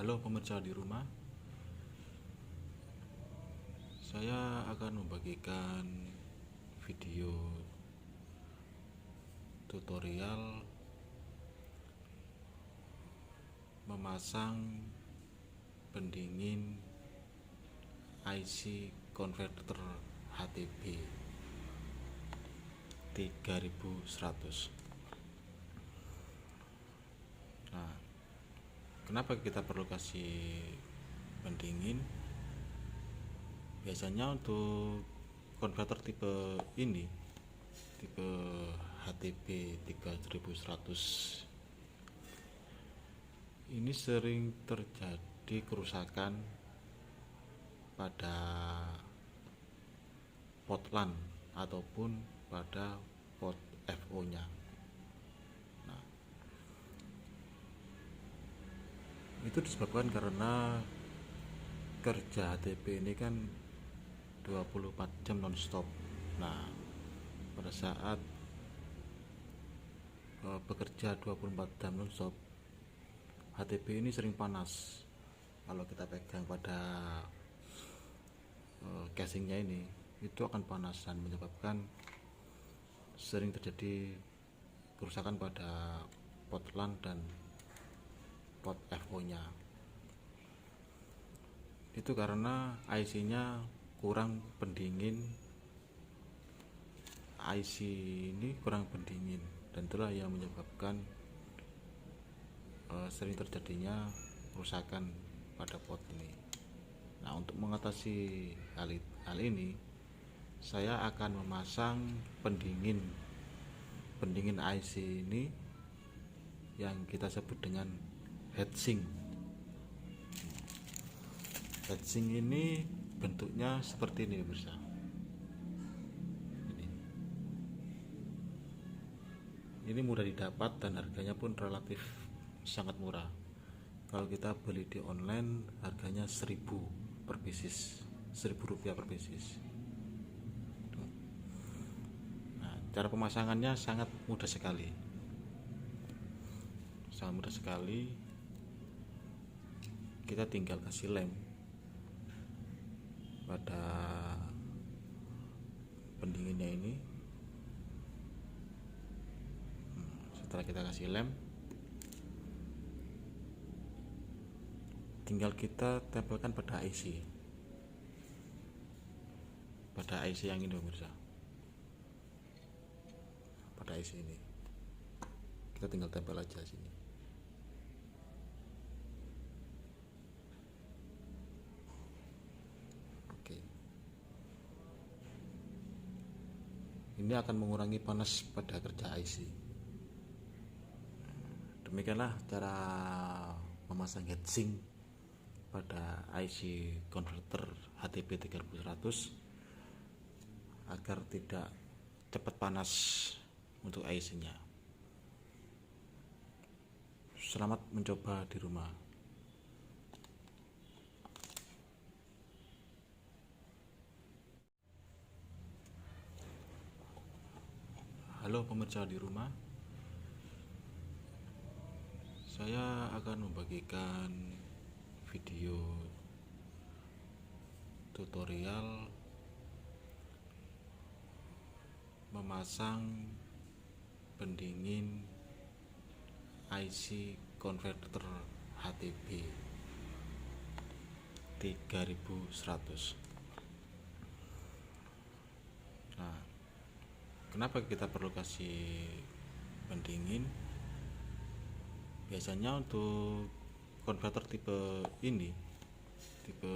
Halo pemirsa di rumah, saya akan membagikan video tutorial memasang pendingin IC converter HTB 3100. Nah, kenapa kita perlu kasih pendingin? Biasanya untuk konverter tipe ini, tipe HTB 3100, ini sering terjadi kerusakan pada pot LAN ataupun pada pot FO nya. Nah, itu disebabkan karena kerja HTB ini kan 24 jam non-stop. Nah, pada saat bekerja 24 jam non-stop, HTB ini sering panas. Kalau kita pegang pada casingnya ini, itu akan panas dan menyebabkan sering terjadi kerusakan pada pot LAN dan pot FO nya. Itu karena IC nya kurang pendingin. IC ini kurang pendingin, dan itulah yang menyebabkan sering terjadinya kerusakan pada pot ini. Nah, untuk mengatasi hal ini, saya akan memasang pendingin IC ini yang kita sebut dengan heatsink. Heatsink ini bentuknya seperti ini, pemirsa. Ini mudah didapat dan harganya pun relatif sangat murah. Kalau kita beli di online, harganya 1000 per pieces, 1000 rupiah per pieces. Nah, cara pemasangannya sangat mudah sekali. Kita tinggal kasih lem pada pendinginnya ini. Setelah kita kasih lem, tinggal kita tempelkan pada IC yang ini, pemirsa. Pada IC ini kita tinggal tempel aja sini. Oke, ini akan mengurangi panas pada kerja IC. Demikianlah cara memasang heatsink pada IC converter HTB 3100 agar tidak cepat panas untuk IC nya. Selamat mencoba di rumah. Halo pemirsa di rumah, saya akan membagikan video tutorial memasang pendingin IC converter HTB 3100. Nah, kenapa kita perlu kasih pendingin? Biasanya untuk konverter tipe ini, tipe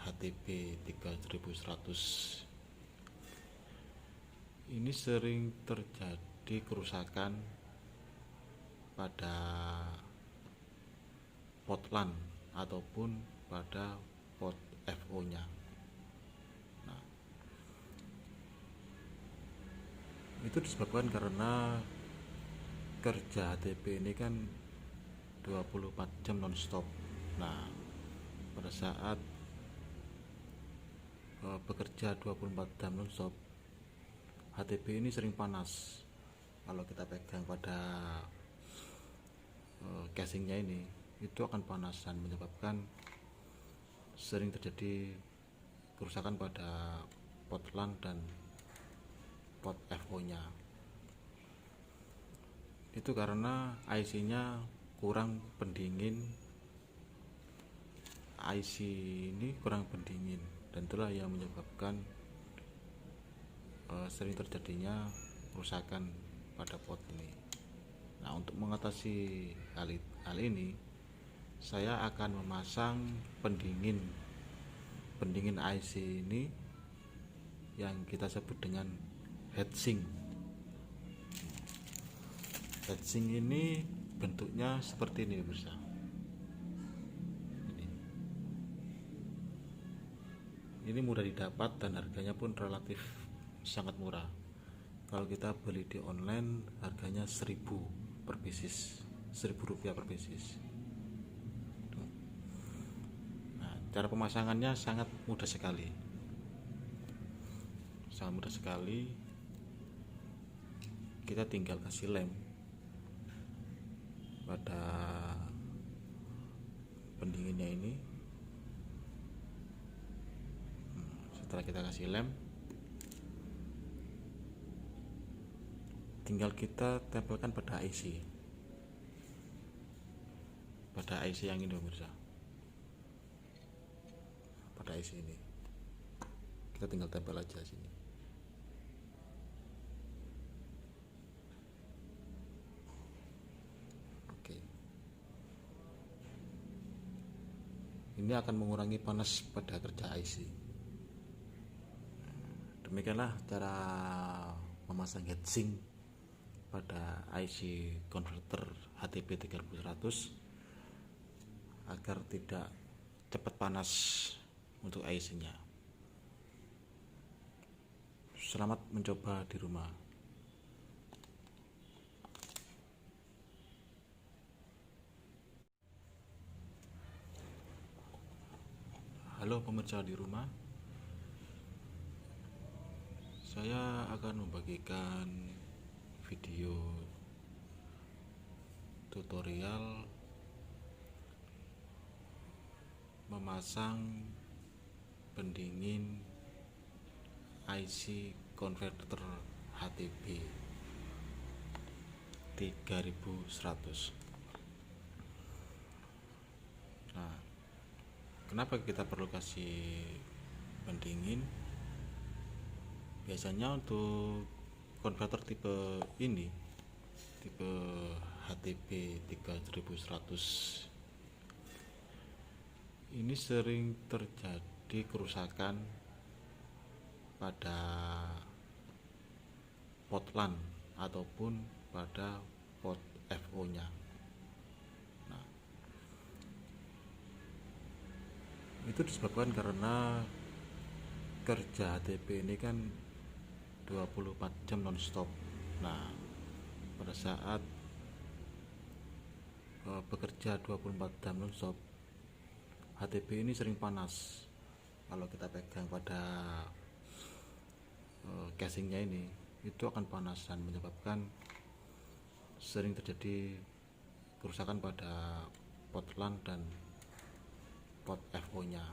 HTB 3100, ini sering terjadi kerusakan pada pot LAN ataupun pada pot FO nya. Nah, itu disebabkan karena kerja HTB ini kan 24 jam non-stop. Nah, pada saat bekerja 24 jam non-stop, HTB ini sering panas. Kalau kita pegang pada casingnya ini, itu akan panas dan menyebabkan sering terjadi kerusakan pada pot LAN dan pot FO nya. Itu karena IC nya kurang pendingin. IC ini kurang pendingin dan itulah yang menyebabkan sering terjadinya kerusakan pada pot ini. Nah, untuk mengatasi hal ini, saya akan memasang pendingin IC ini yang kita sebut dengan heatsink. Heatsink ini bentuknya seperti ini, pemirsa. Ini mudah didapat dan harganya pun relatif sangat murah. Kalau kita beli di online harganya 1000 per pieces, 1000 rupiah per pieces. Nah, cara pemasangannya sangat mudah sekali. Kita tinggal kasih lem pada pendinginnya ini. Setelah kita kasih lem, tinggal kita tempelkan pada IC yang ini, pemirsa. Pada IC ini kita tinggal tempel aja sini. Oke, ini akan mengurangi panas pada kerja IC. Demikianlah cara memasang heatsink pada IC converter HTP 3100 agar tidak cepat panas untuk IC nya. Selamat mencoba di rumah. Halo pemirsa di rumah, saya akan membagikan video tutorial memasang pendingin IC converter HTP 3100. Nah, kenapa kita perlu kasih pendingin? Biasanya untuk konverter tipe ini, tipe HTP 3100 ini sering terjadi kerusakan pada pot LAN ataupun pada pot FO nya. Nah, itu disebabkan karena kerja HTP ini kan 24 jam non-stop. Nah, pada saat bekerja 24 jam non-stop, HTP ini sering panas. Kalau kita pegang pada casingnya ini, itu akan panas dan menyebabkan sering terjadi kerusakan pada pot LAN dan pot FO nya.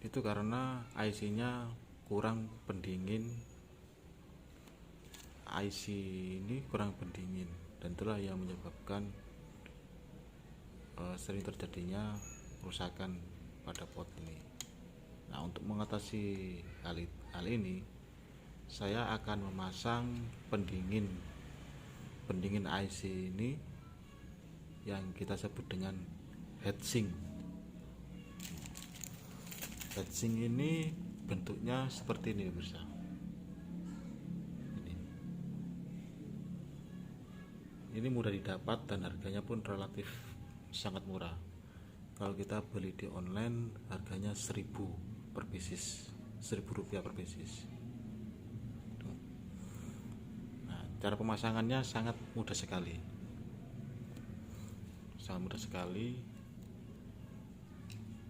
Itu karena IC nya kurang pendingin. IC ini kurang pendingin dan itulah yang menyebabkan sering terjadinya kerusakan pada pot ini. Nah, untuk mengatasi hal ini, saya akan memasang pendingin IC ini yang kita sebut dengan heatsink. Heatsink ini bentuknya seperti ini, pemirsa. Ini mudah didapat dan harganya pun relatif sangat murah. Kalau kita beli di online harganya 1000 per pieces, 1000 rupiah per pieces. Nah, cara pemasangannya sangat mudah sekali.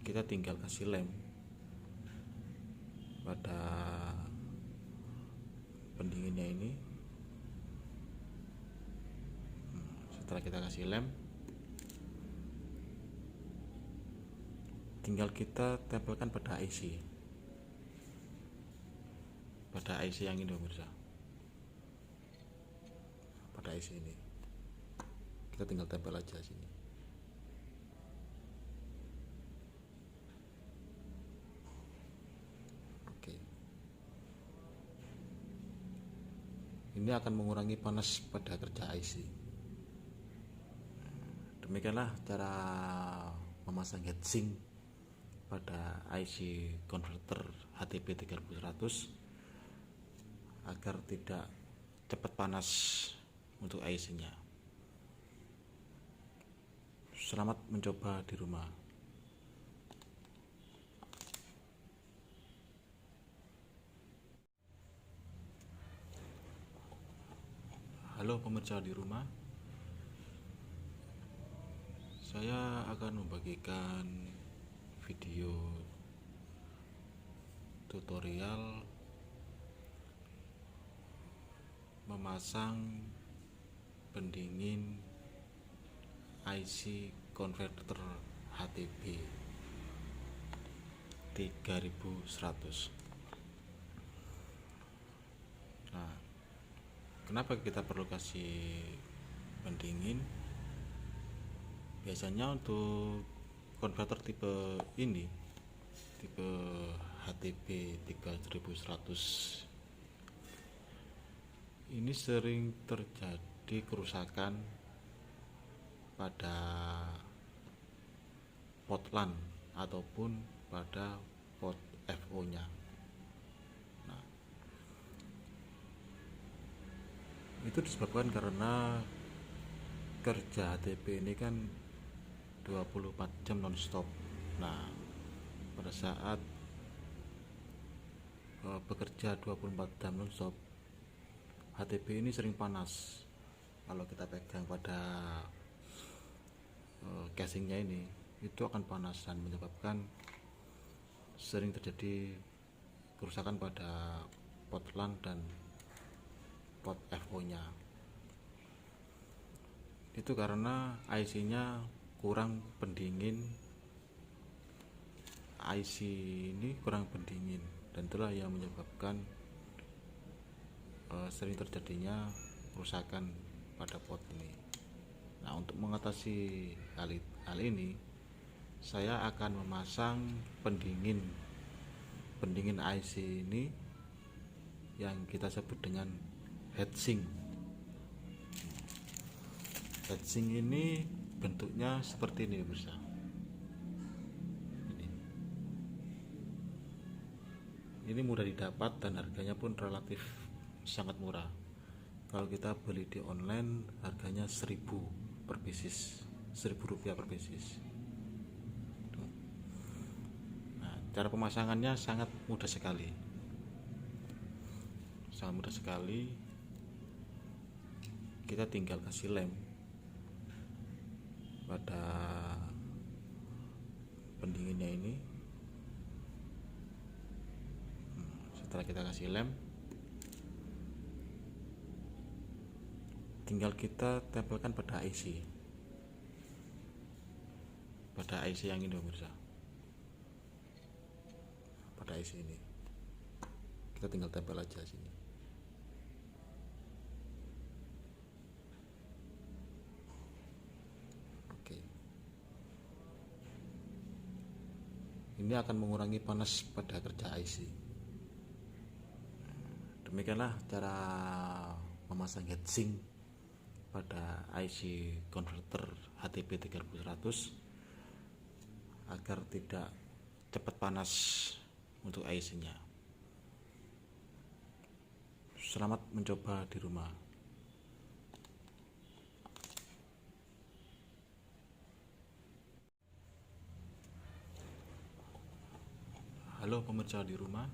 Kita tinggal kasih lem pada pendinginnya ini. Setelah kita kasih lem, tinggal kita tempelkan pada IC yang ini pemirsa, pada IC ini kita tinggal tempel aja sini. Oke, ini akan mengurangi panas pada kerja IC. Demikianlah cara memasang heatsink pada IC converter HTP 3100 agar tidak cepat panas untuk IC-nya. Selamat mencoba di rumah. Halo pemirsa di rumah, saya akan membagikan video tutorial memasang pendingin IC converter HTP 3100. Nah, kenapa kita perlu kasih pendingin? Biasanya untuk konverter tipe ini, tipe HTP 3100 ini sering terjadi kerusakan pada port LAN ataupun pada port FO nya. Nah, itu disebabkan karena kerja HTP ini kan 24 jam non-stop. Nah, pada saat bekerja 24 jam non-stop, HTP ini sering panas. Kalau kita pegang pada casingnya ini, itu akan panas dan menyebabkan sering terjadi kerusakan pada port LAN dan port FO nya. Itu karena IC nya kurang pendingin. IC ini kurang pendingin, dan itulah yang menyebabkan sering terjadinya kerusakan pada port ini. Nah, untuk mengatasi hal ini, saya akan memasang pendingin IC ini yang kita sebut dengan heatsink. Heatsink ini bentuknya seperti ini pemirsa. Ini mudah didapat dan harganya pun relatif sangat murah. Kalau kita beli di online harganya 1000 per pieces, 1000 rupiah per pieces. Nah, cara pemasangannya sangat mudah sekali, kita tinggal kasih lem pada pendinginnya ini. Setelah kita kasih lem, tinggal kita tempelkan pada IC yang ini pemirsa, pada IC ini kita tinggal tempel aja sini. Oke, ini akan mengurangi panas pada kerja IC. Demikianlah cara memasang heatsink pada IC converter HTP 3100 agar tidak cepat panas untuk IC nya. Selamat mencoba di rumah. Halo pemirsa di rumah,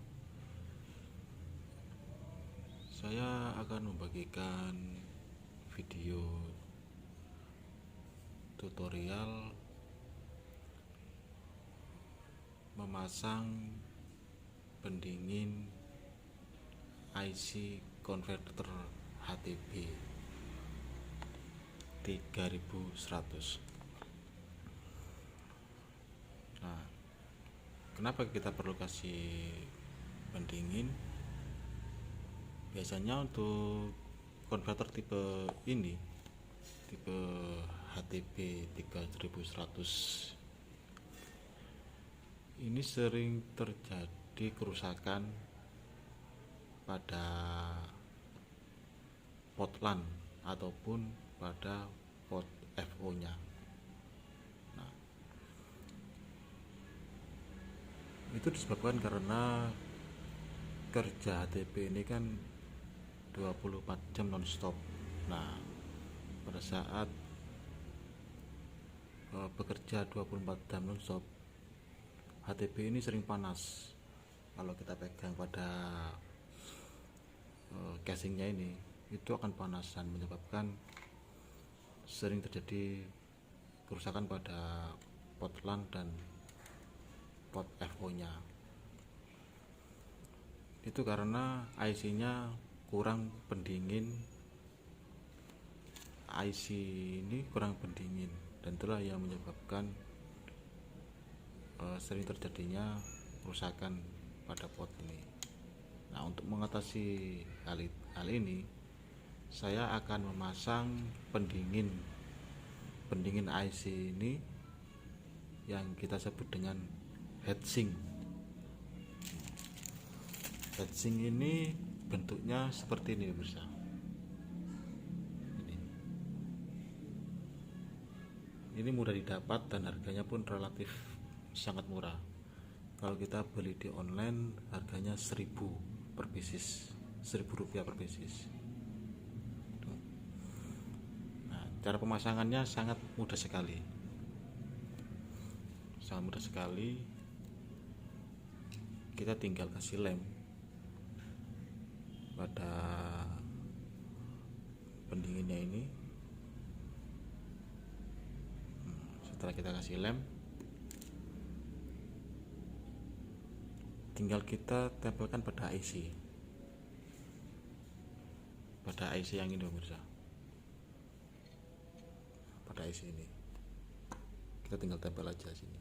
saya akan membagikan video tutorial memasang pendingin IC converter HTP 3100. Nah, kenapa kita perlu kasih pendingin? Biasanya untuk konverter tipe ini, tipe HTP 3100, ini sering terjadi kerusakan pada port LAN ataupun pada port FO nya. Nah, itu disebabkan karena kerja HTP ini kan 24 jam non-stop. Nah, pada saat bekerja 24 jam non-stop, HTP ini sering panas. Kalau kita pegang pada casingnya ini, itu akan panas dan menyebabkan sering terjadi kerusakan pada port LAN dan port FO nya. Itu karena IC nya kurang pendingin. IC ini kurang pendingin, dan itulah yang menyebabkan sering terjadinya kerusakan pada port ini. Nah, untuk mengatasi hal ini, saya akan memasang pendingin IC ini yang kita sebut dengan heatsink. Heatsink ini bentuknya seperti ini, pemirsa. Ini mudah didapat dan harganya pun relatif sangat murah. Kalau kita beli di online, harganya 1000 per pieces, 1000 rupiah per pieces. Nah, cara pemasangannya sangat mudah sekali. Sangat mudah sekali. Kita tinggal kasih lem pada pendinginnya ini. Setelah kita kasih lem, tinggal kita tempelkan pada IC yang ini, pemirsa. Pada IC ini kita tinggal tempel aja sini.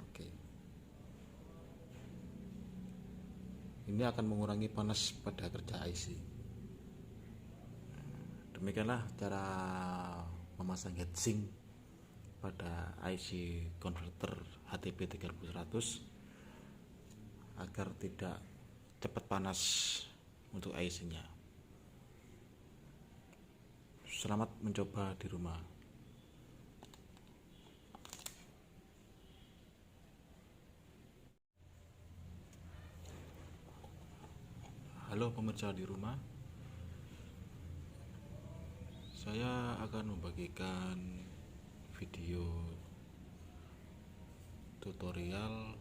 Oke, ini akan mengurangi panas pada kerja IC. Demikianlah cara memasang heatsink pada IC converter HTP 3100 agar tidak cepat panas untuk IC nya. Selamat mencoba di rumah. Halo pemirsa di rumah, saya akan membagikan video tutorial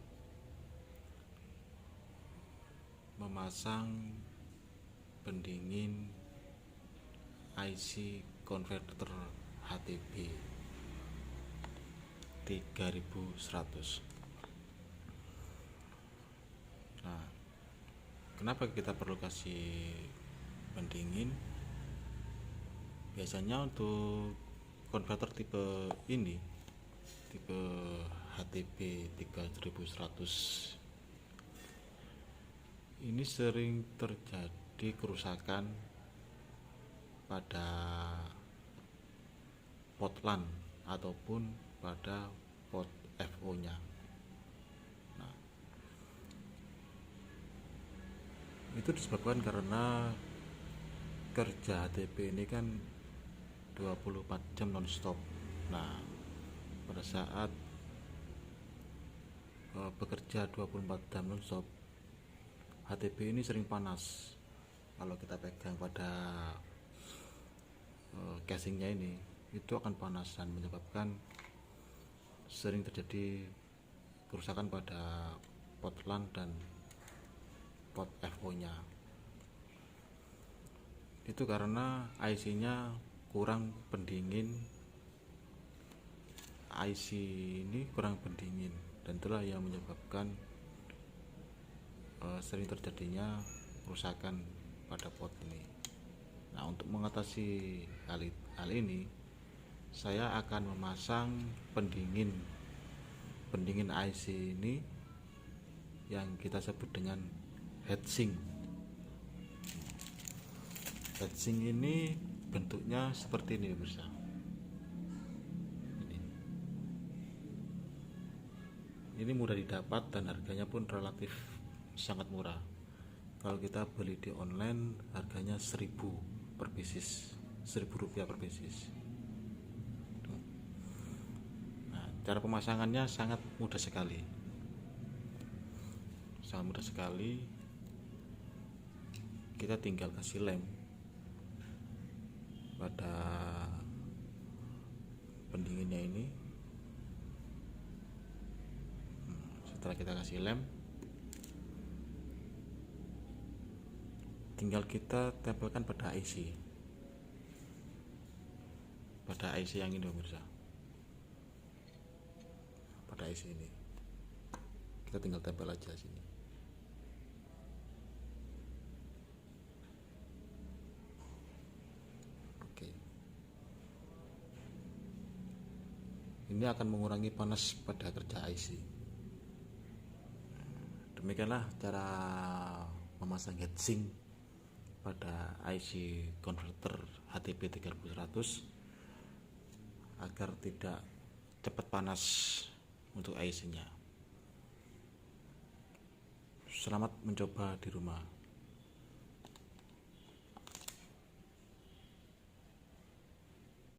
memasang pendingin IC converter HTP 3100. Nah, kenapa kita perlu kasih pendingin? Biasanya untuk konverter tipe ini, tipe HTP 3100, ini sering terjadi kerusakan pada port LAN ataupun pada port FO nya. Nah, itu disebabkan karena kerja HTP ini kan 24 jam non-stop. Nah, pada saat bekerja 24 jam non-stop, HTP ini sering panas. Kalau kita pegang pada casingnya ini, itu akan panas dan menyebabkan sering terjadi kerusakan pada port LAN dan port FO nya. Itu karena IC nya kurang pendingin. IC ini kurang pendingin, dan itulah yang menyebabkan sering terjadinya kerusakan pada port ini. Nah, untuk mengatasi hal ini, saya akan memasang pendingin IC ini yang kita sebut dengan heatsink. Heatsink ini bentuknya seperti ini pemirsa. Ini mudah didapat dan harganya pun relatif sangat murah. Kalau kita beli di online harganya 1000 per pieces, 1000 rupiah per pieces. Nah, cara pemasangannya sangat mudah sekali. Sangat mudah sekali. Kita tinggal kasih lem pada pendinginnya ini. Setelah kita kasih lem, tinggal kita tempelkan pada IC yang ini pemirsa. Pada IC ini kita tinggal tempel aja sini. Oke, ini akan mengurangi panas pada kerja IC. Demikianlah cara memasang heatsink pada IC converter HTP 3100 agar tidak cepat panas untuk IC-nya. Selamat mencoba di rumah.